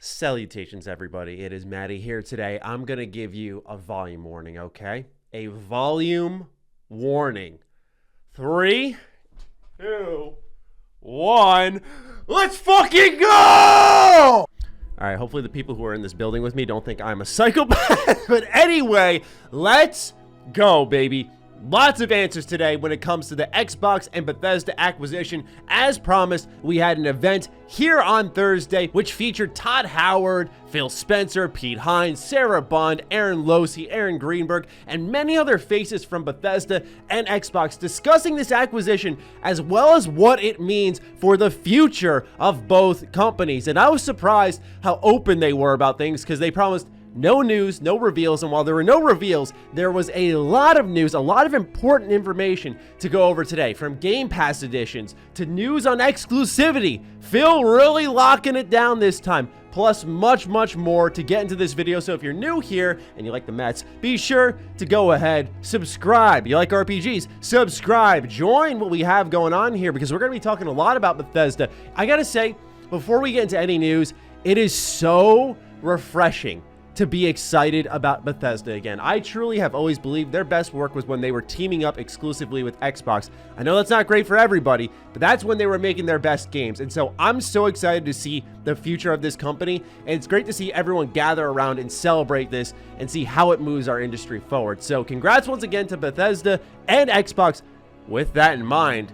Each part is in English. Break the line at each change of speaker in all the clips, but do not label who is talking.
Salutations, everybody. It is Matty here today. I'm going to give you a volume warning, okay? A volume warning. 3, 2, 1. Let's fucking go! All right, hopefully the people who are in this building with me don't think I'm a psychopath. But anyway, let's go, baby. Lots of answers today when it comes to the Xbox and Bethesda acquisition. As promised, we had an event here on Thursday, which featured Todd Howard, Phil Spencer, Pete Hines, Sarah Bond, Aaron Losey, Aaron Greenberg, and many other faces from Bethesda and Xbox discussing this acquisition, as well as what it means for the future of both companies. And I was surprised how open they were about things, because they promised no news, no reveals, and while there were no reveals, there was a lot of news, a lot of important information to go over today, from Game Pass editions to news on exclusivity. Phil really locking it down this time, plus much more to get into this video. So if you're new here and you like the Mets, be sure to go ahead, subscribe. You like RPGs? Subscribe. Join what we have going on here, because we're going to be talking a lot about Bethesda. I gotta say, before we get into any news, it is so refreshing to be excited about Bethesda again. I truly have always believed their best work was when they were teaming up exclusively with Xbox. I know that's not great for everybody, but that's when they were making their best games. And so I'm so excited to see the future of this company. And it's great to see everyone gather around and celebrate this and see how it moves our industry forward. So congrats once again to Bethesda and Xbox. With that in mind,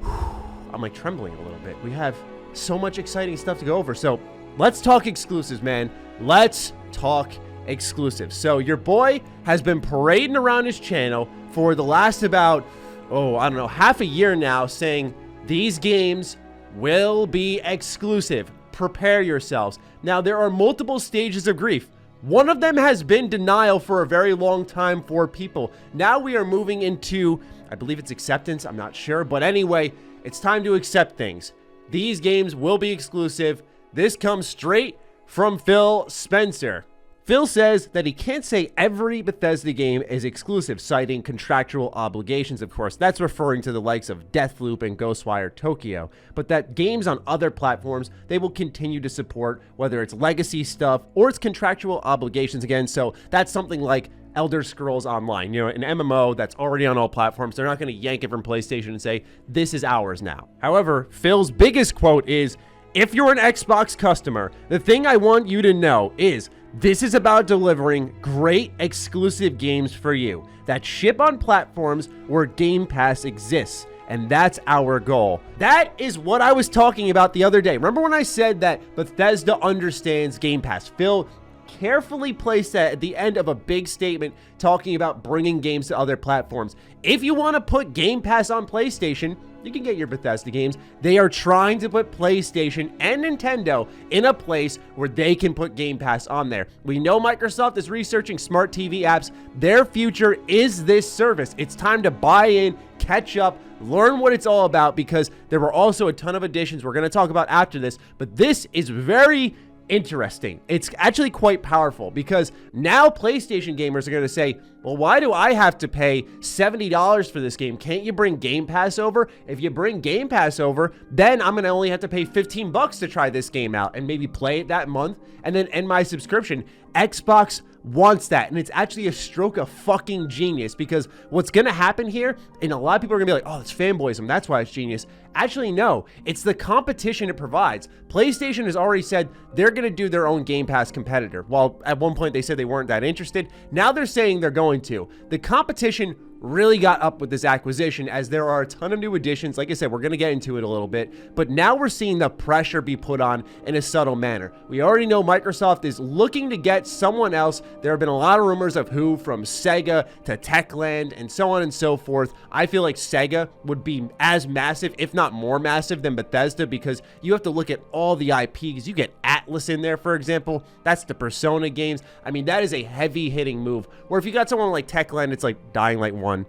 I'm like trembling a little bit. We have so much exciting stuff to go over. So let's talk exclusives, man. Let's talk exclusives. So your boy has been parading around his channel for the last about, I don't know, half a year now, saying these games will be exclusive. Prepare yourselves. Now, there are multiple stages of grief. One of them has been denial for a very long time for people. Now we are moving into, I believe it's acceptance. I'm not sure. But anyway, it's time to accept things. These games will be exclusive. This comes straight from Phil Spencer. Phil says that he can't say every Bethesda game is exclusive, citing contractual obligations, of course. That's referring to the likes of Deathloop and Ghostwire Tokyo. But that games on other platforms, they will continue to support, whether it's legacy stuff or it's contractual obligations again. So that's something like Elder Scrolls Online, an MMO that's already on all platforms. They're not going to yank it from PlayStation and say, this is ours now. However, Phil's biggest quote is, if you're an Xbox customer, the thing I want you to know is this is about delivering great exclusive games for you that ship on platforms where Game Pass exists. And that's our goal. That is what I was talking about the other day. Remember when I said that Bethesda understands Game Pass? Phil carefully placed that at the end of a big statement talking about bringing games to other platforms. If you want to put Game Pass on PlayStation, you can get your Bethesda games. They are trying to put PlayStation and Nintendo in a place where they can put Game Pass on there. We know Microsoft is researching smart TV apps. Their future is this service. It's time to buy in, catch up, learn what it's all about, because there were also a ton of additions we're going to talk about after this. But this is very interesting. It's actually quite powerful, because now PlayStation gamers are going to say, well, why do I have to pay $70 for this game? Can't you bring Game Pass over? If you bring Game Pass over, then I'm going to only have to pay $15 to try this game out and maybe play it that month and then end my subscription. Xbox wants that, and it's actually a stroke of fucking genius, because what's going to happen here, and a lot of people are going to be like, oh, it's fanboyism, that's why it's genius. Actually, no, it's the competition it provides. PlayStation has already said they're going to do their own Game Pass competitor. While at one point they said they weren't that interested, now they're saying they're going to. The competition really got up with this acquisition, as there are a ton of new additions. Like I said, we're going to get into it a little bit, but now we're seeing the pressure be put on in a subtle manner. We already know Microsoft is looking to get someone else. There have been a lot of rumors of who, from Sega to Techland and so on and so forth. I feel like Sega would be as massive, if not more massive, than Bethesda, because you have to look at all the IPs. You get Atlas in there, for example. That's the Persona games. I mean, that is a heavy hitting move, where if you got someone like Techland, it's like Dying Light 1,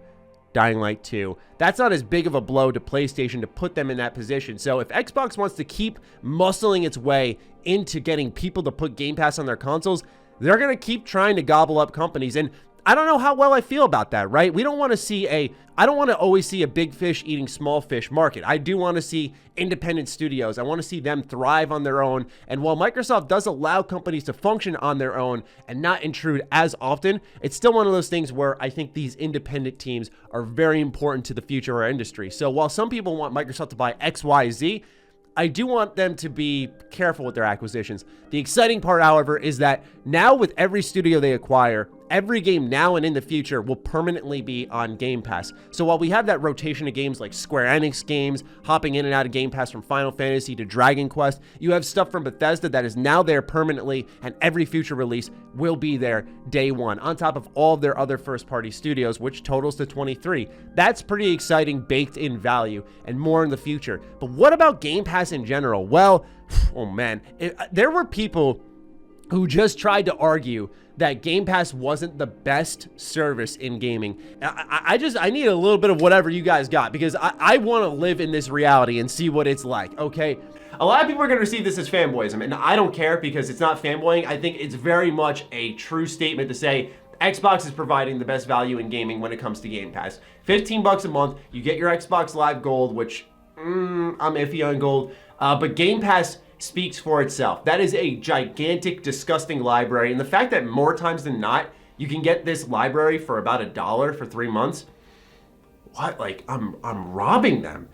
Dying Light 2. That's not as big of a blow to PlayStation to put them in that position. So if Xbox wants to keep muscling its way into getting people to put Game Pass on their consoles, they're going to keep trying to gobble up companies. And I don't know how well I feel about that, right? We don't want to see I don't want to always see a big fish eating small fish market. I do want to see independent studios. I want to see them thrive on their own. And while Microsoft does allow companies to function on their own and not intrude as often, it's still one of those things where I think these independent teams are very important to the future of our industry. So while some people want Microsoft to buy X, Y, Z, I do want them to be careful with their acquisitions. The exciting part, however, is that now with every studio they acquire, every game now and in the future will permanently be on Game Pass. So while we have that rotation of games like Square Enix games hopping in and out of Game Pass from Final Fantasy to Dragon Quest, you have stuff from Bethesda that is now there permanently, and every future release will be there day one, on top of all of their other first-party studios, which totals to 23. That's pretty exciting, baked-in value, and more in the future. But what about Game Pass in general? Well, oh man, there were people who just tried to argue that Game Pass wasn't the best service in gaming. I need a little bit of whatever you guys got, because I want to live in this reality and see what it's like, okay? A lot of people are going to receive this as fanboyism, and I don't care, because it's not fanboying. I think it's very much a true statement to say Xbox is providing the best value in gaming when it comes to Game Pass. $15 a month, you get your Xbox Live Gold, which I'm iffy on Gold, but Game Pass speaks for itself. That is a gigantic, disgusting library, and the fact that more times than not you can get this library for about $1 for 3 months, what? Like, I'm robbing them.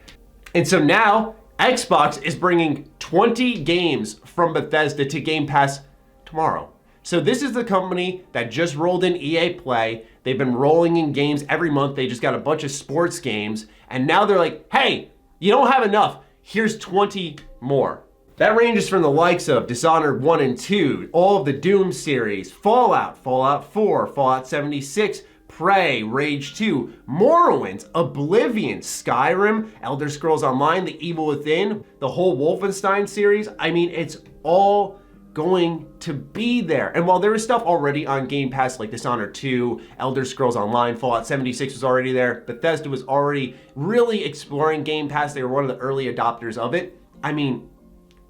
And so now Xbox is bringing 20 games from Bethesda to Game Pass tomorrow. So this is the company that just rolled in EA Play. They've been rolling in games every month. They just got a bunch of sports games, and now they're like, hey, you don't have enough, here's 20 more. That ranges from the likes of Dishonored 1 and 2, all of the Doom series, Fallout, Fallout 4, Fallout 76, Prey, Rage 2, Morrowind, Oblivion, Skyrim, Elder Scrolls Online, The Evil Within, the whole Wolfenstein series. I mean, it's all going to be there. And while there is stuff already on Game Pass like Dishonored 2, Elder Scrolls Online, Fallout 76 was already there, Bethesda was already really exploring Game Pass. They were one of the early adopters of it. I mean,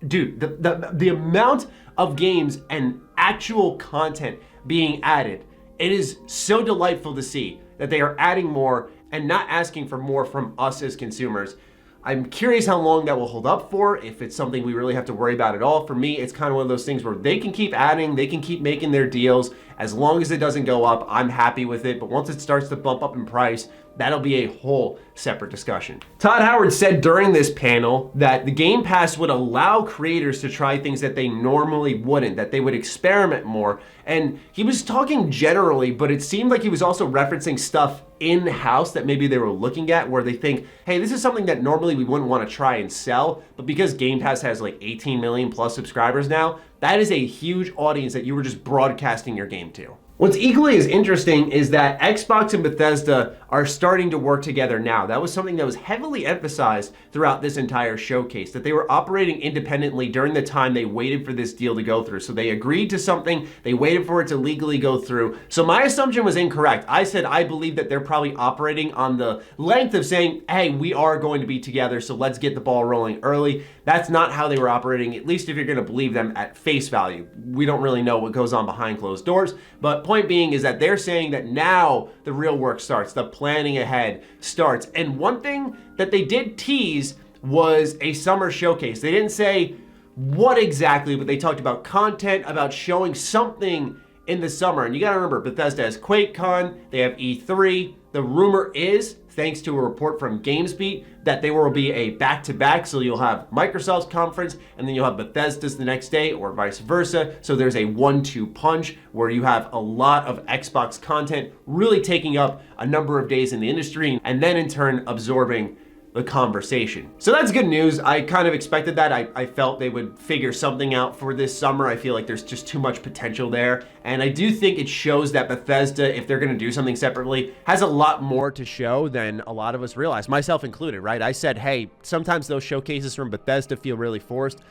dude, the amount of games and actual content being added, it is so delightful to see that they are adding more and not asking for more from us as consumers. I'm curious how long that will hold up for, if it's something we really have to worry about at all. For me, it's kind of one of those things where they can keep adding, they can keep making their deals. As long as it doesn't go up, I'm happy with it. But once it starts to bump up in price, that'll be a whole separate discussion. Todd Howard said during this panel that the Game Pass would allow creators to try things that they normally wouldn't, that they would experiment more. And he was talking generally, but it seemed like he was also referencing stuff in-house that maybe they were looking at where they think, hey, this is something that normally we wouldn't want to try and sell, but because Game Pass has like 18 million plus subscribers now, that is a huge audience that you were just broadcasting your game to. What's equally as interesting is that Xbox and Bethesda are starting to work together now. That was something that was heavily emphasized throughout this entire showcase, that they were operating independently during the time they waited for this deal to go through. So they agreed to something, they waited for it to legally go through. So my assumption was incorrect. I said I believe that they're probably operating on the length of saying, hey, we are going to be together, so let's get the ball rolling early. That's not how they were operating, at least if you're going to believe them at face value. We don't really know what goes on behind closed doors, but point being is that they're saying that now the real work starts, the planning ahead starts. And one thing that they did tease was a summer showcase. They didn't say what exactly, but they talked about content, about showing something in the summer. And you gotta remember, Bethesda has QuakeCon, they have E3. The rumor is, thanks to a report from GamesBeat, that there will be a back-to-back, so you'll have Microsoft's conference, and then you'll have Bethesda's the next day, or vice versa. So there's a 1-2 punch where you have a lot of Xbox content really taking up a number of days in the industry, and then in turn absorbing the conversation. So that's good news. I kind of expected that. I felt they would figure something out for this summer. I feel like there's just too much potential there. And I do think it shows that Bethesda, if they're going to do something separately, has a lot more to show than a lot of us realize, myself included, right? I said, hey, sometimes those showcases from Bethesda feel really forced.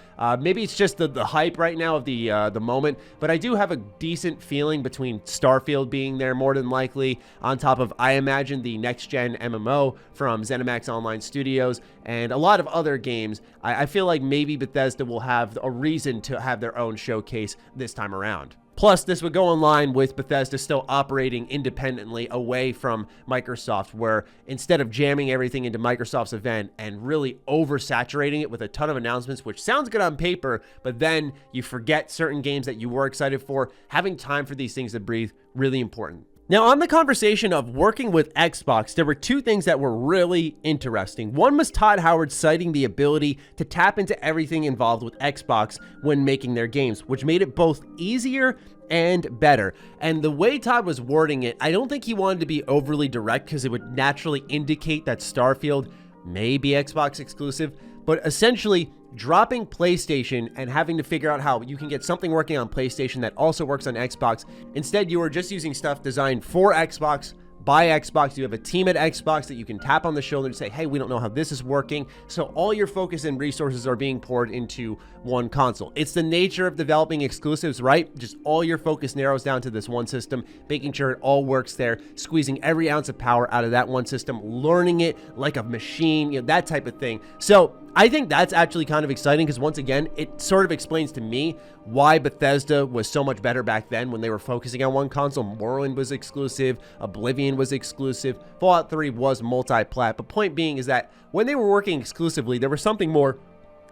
Maybe it's just the hype right now of the moment, but I do have a decent feeling between Starfield being there more than likely, on top of, I imagine, the next-gen MMO from ZeniMax Online Studios and a lot of other games. I feel like maybe Bethesda will have a reason to have their own showcase this time around. Plus, this would go in line with Bethesda still operating independently away from Microsoft, where instead of jamming everything into Microsoft's event and really oversaturating it with a ton of announcements, which sounds good on paper, but then you forget certain games that you were excited for, having time for these things to breathe, really important. Now, on the conversation of working with Xbox, there were two things that were really interesting. One was Todd Howard citing the ability to tap into everything involved with Xbox when making their games, which made it both easier and better. And the way Todd was wording it, I don't think he wanted to be overly direct because it would naturally indicate that Starfield may be Xbox exclusive, but essentially dropping PlayStation and having to figure out how you can get something working on PlayStation that also works on Xbox. Instead, you are just using stuff designed for Xbox, by Xbox. You have a team at Xbox that you can tap on the shoulder and say, hey, we don't know how this is working. So all your focus and resources are being poured into one console. It's the nature of developing exclusives, right? Just all your focus narrows down to this one system, making sure it all works there, squeezing every ounce of power out of that one system, learning it like a machine, that type of thing. So I think that's actually kind of exciting because once again, it sort of explains to me why Bethesda was so much better back then when they were focusing on one console. Morrowind was exclusive, Oblivion was exclusive, Fallout 3 was multi-plat. But point being is that when they were working exclusively, there was something more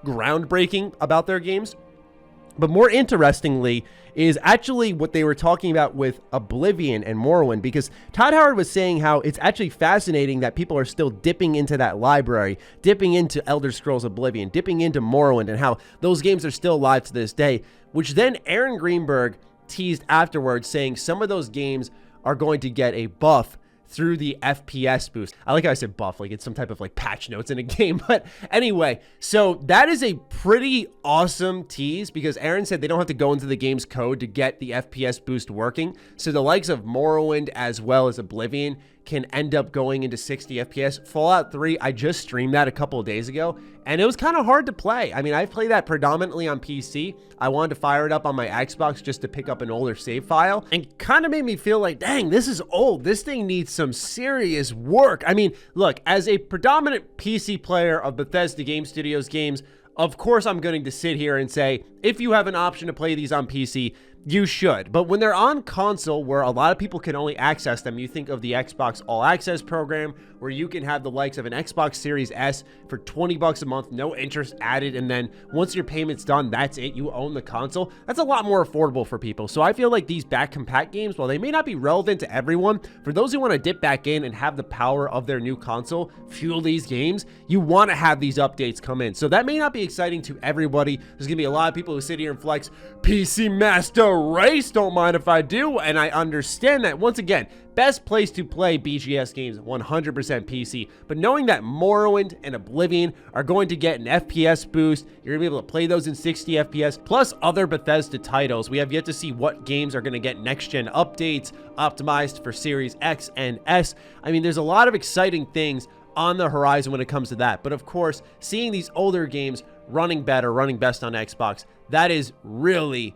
groundbreaking about their games. But more interestingly is actually what they were talking about with Oblivion and Morrowind, because Todd Howard was saying how it's actually fascinating that people are still dipping into that library, dipping into Elder Scrolls Oblivion, dipping into Morrowind, and how those games are still alive to this day, which then Aaron Greenberg teased afterwards, saying some of those games are going to get a buff through the FPS boost. I like how I said buff, like it's some type of like patch notes in a game. But anyway, so that is a pretty awesome tease because Aaron said they don't have to go into the game's code to get the FPS boost working. So the likes of Morrowind as well as Oblivion can end up going into 60 FPS. Fallout 3, I just streamed that a couple of days ago, and it was kind of hard to play. I mean, I play that predominantly on PC. I wanted to fire it up on my Xbox just to pick up an older save file, and kind of made me feel like, dang, this is old. This thing needs some serious work. I mean, look, as a predominant PC player of Bethesda Game Studios games, of course I'm going to sit here and say, if you have an option to play these on PC, you should. But when they're on console, where a lot of people can only access them, you think of the Xbox All Access program, where you can have the likes of an Xbox Series S for $20 a month, no interest added, and then once your payment's done, that's it, you own the console. That's a lot more affordable for people. So I feel like these back compat games, while they may not be relevant to everyone, for those who want to dip back in and have the power of their new console fuel these games, you want to have these updates come in. So that may not be exciting to everybody. There's gonna be a lot of people who sit here and flex, PC Master Race, don't mind if I do, and I understand that. Once again, best place to play BGS games, 100% PC, but knowing that Morrowind and Oblivion are going to get an FPS boost, you're gonna be able to play those in 60 FPS, plus other Bethesda titles. We have yet to see what games are gonna get next-gen updates, optimized for Series X and S. I mean, there's a lot of exciting things on the horizon when it comes to that, but of course, seeing these older games running better, running best on Xbox, that is really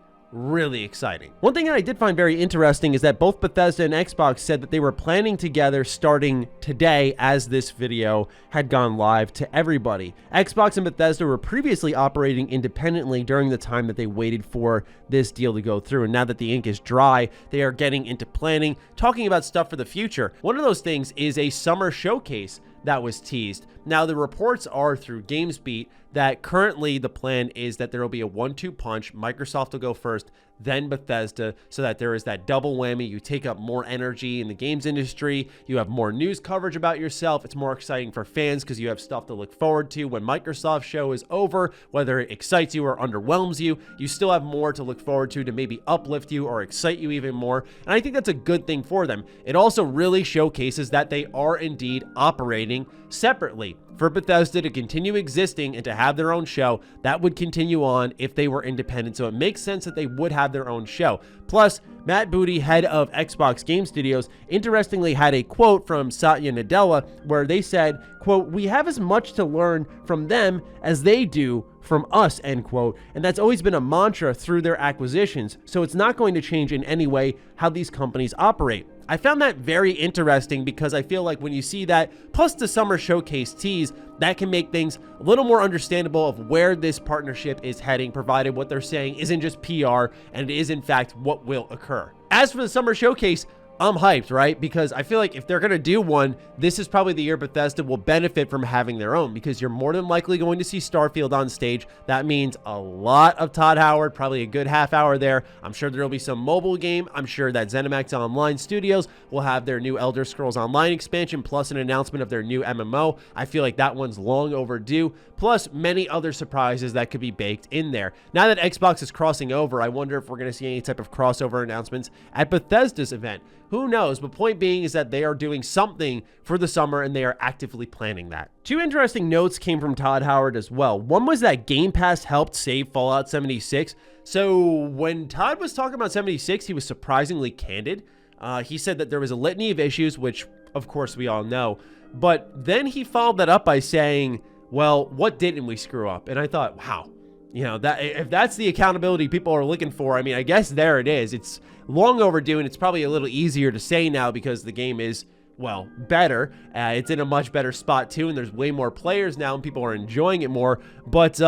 exciting. One thing that I did find very interesting is that both Bethesda and Xbox said that they were planning together starting today as this video had gone live to everybody. Xbox and Bethesda were previously operating independently during the time that they waited for this deal to go through, and now that the ink is dry, they are getting into planning, talking about stuff for the future. One of those things is a summer showcase that was teased. Now, the reports are through GamesBeat that currently the plan is that there will be a 1-2 punch. Microsoft will go first, then Bethesda, so that there is that double whammy. You take up more energy in the games industry. You have more news coverage about yourself. It's more exciting for fans because you have stuff to look forward to when Microsoft's show is over. Whether it excites you or underwhelms you, you still have more to look forward to maybe uplift you or excite you even more. And I think that's a good thing for them. It also really showcases that they are indeed operating separately. For Bethesda to continue existing and to have their own show, that would continue on if they were independent. So it makes sense that they would have their own show. Plus, Matt Booty, head of Xbox Game Studios, interestingly had a quote from Satya Nadella where they said, quote, "We have as much to learn from them as they do from us," end quote. And that's always been a mantra through their acquisitions. So it's not going to change in any way how these companies operate. I found that very interesting because I feel like when you see that, plus the summer showcase tease, that can make things a little more understandable of where this partnership is heading, provided what they're saying isn't just PR and it is in fact what will occur. As for the summer showcase, I'm hyped, right? Because I feel like if they're going to do one, this is probably the year Bethesda will benefit from having their own, because you're more than likely going to see Starfield on stage. That means a lot of Todd Howard, probably a good half hour there. I'm sure there will be some mobile game. I'm sure that ZeniMax Online Studios will have their new Elder Scrolls Online expansion, plus an announcement of their new MMO. I feel like that one's long overdue, plus many other surprises that could be baked in there. Now that Xbox is crossing over, I wonder if we're going to see any type of crossover announcements at Bethesda's event. Who knows? But point being is that they are doing something for the summer and they are actively planning that. Two interesting notes came from Todd Howard as well. One was that Game Pass helped save Fallout 76. So when Todd was talking about 76, he was surprisingly candid. He said that there was a litany of issues, which of course we all know. But then he followed that up by saying, well, what didn't we screw up? And I thought, wow. You know, that if that's the accountability people are looking for, I mean, I guess there it is. It's long overdue, and it's probably a little easier to say now because the game is, well, better. It's in a much better spot, too, and there's way more players now, and people are enjoying it more. But,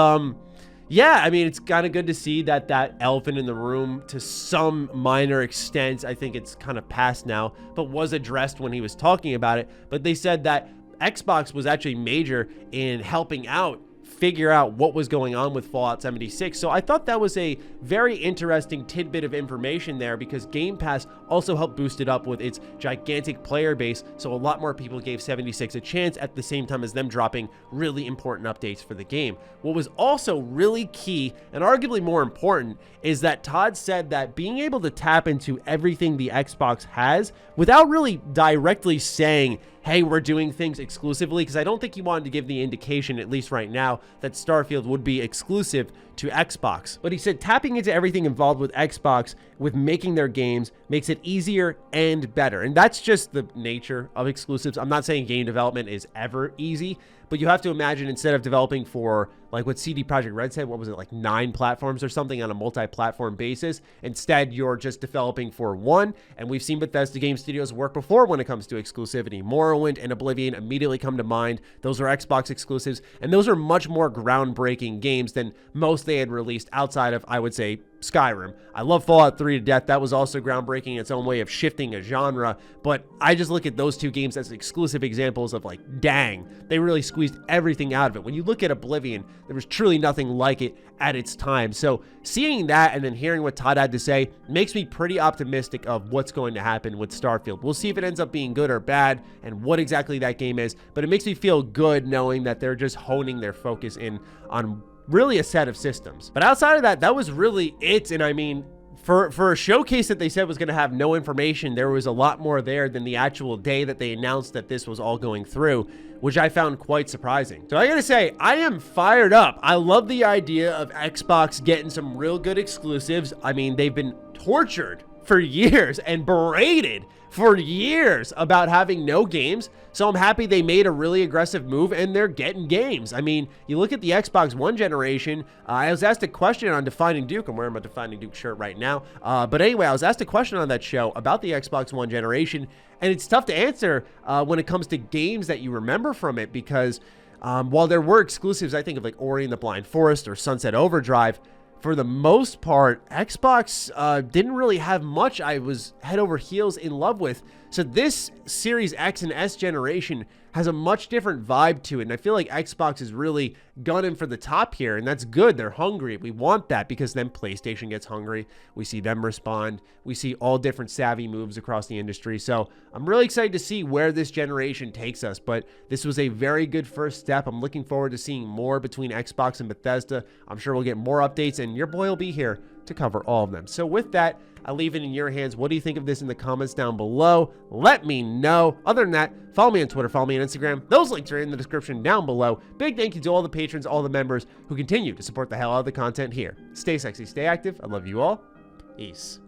yeah, I mean, it's kind of good to see that that elephant in the room, to some minor extent, I think it's kind of past now, but was addressed when he was talking about it. But they said that Xbox was actually major in helping out figure out what was going on with Fallout 76. So I thought that was a very interesting tidbit of information there, because Game Pass also helped boost it up with its gigantic player base, so a lot more people gave 76 a chance at the same time as them dropping really important updates for the game. What was also really key, and arguably more important, is that Todd said that being able to tap into everything the Xbox has without really directly saying, hey, we're doing things exclusively, because I don't think he wanted to give the indication, at least right now, that Starfield would be exclusive to Xbox. But he said tapping into everything involved with Xbox with making their games makes it easier and better. And that's just the nature of exclusives. I'm not saying game development is ever easy, but you have to imagine, instead of developing for, like what CD Projekt Red said, what was it, like 9 platforms or something on a multi-platform basis, instead you're just developing for one. And we've seen Bethesda Game Studios work before when it comes to exclusivity. Morrowind and Oblivion immediately come to mind. Those are Xbox exclusives, and those are much more groundbreaking games than most they had released outside of, I would say, Skyrim. I love Fallout 3 to death. That was also groundbreaking in its own way of shifting a genre, but I just look at those two games as exclusive examples of, like, dang, they really squeezed everything out of it. When you look at Oblivion, there was truly nothing like it at its time. So seeing that and then hearing what Todd had to say makes me pretty optimistic of what's going to happen with Starfield. We'll see if it ends up being good or bad and what exactly that game is, but it makes me feel good knowing that they're just honing their focus in on really a set of systems. But outside of that, that was really it. And I mean, for a showcase that they said was going to have no information, there was a lot more there than the actual day that they announced that this was all going through, which I found quite surprising. So I gotta say, I am fired up. I love the idea of Xbox getting some real good exclusives. I mean, they've been tortured for years and berated for years about having no games. So I'm happy they made a really aggressive move and they're getting games. I mean, you look at the Xbox One generation. I was asked a question on Defining Duke. I'm wearing my Defining Duke shirt right now. But anyway, I was asked a question on that show about the Xbox One generation, and it's tough to answer when it comes to games that you remember from it, because while there were exclusives, I think of like Ori and the Blind Forest or Sunset Overdrive, for the most part, Xbox didn't really have much I was head over heels in love with. So this Series X and S generation has a much different vibe to it. And I feel like Xbox is really gunning for the top here, and that's good. They're hungry. We want that, because then PlayStation gets hungry. We see them respond. We see all different savvy moves across the industry. So I'm really excited to see where this generation takes us, but this was a very good first step. I'm looking forward to seeing more between Xbox and Bethesda. I'm sure we'll get more updates, and your boy will be here to cover all of them. So with that, I'll leave it in your hands. What do you think of this in the comments down below? Let me know. Other than that, follow me on Twitter, follow me on Instagram. Those links are in the description down below. Big thank you to all the patrons, all the members who continue to support the hell out of the content here. Stay sexy, stay active. I love you all. Peace.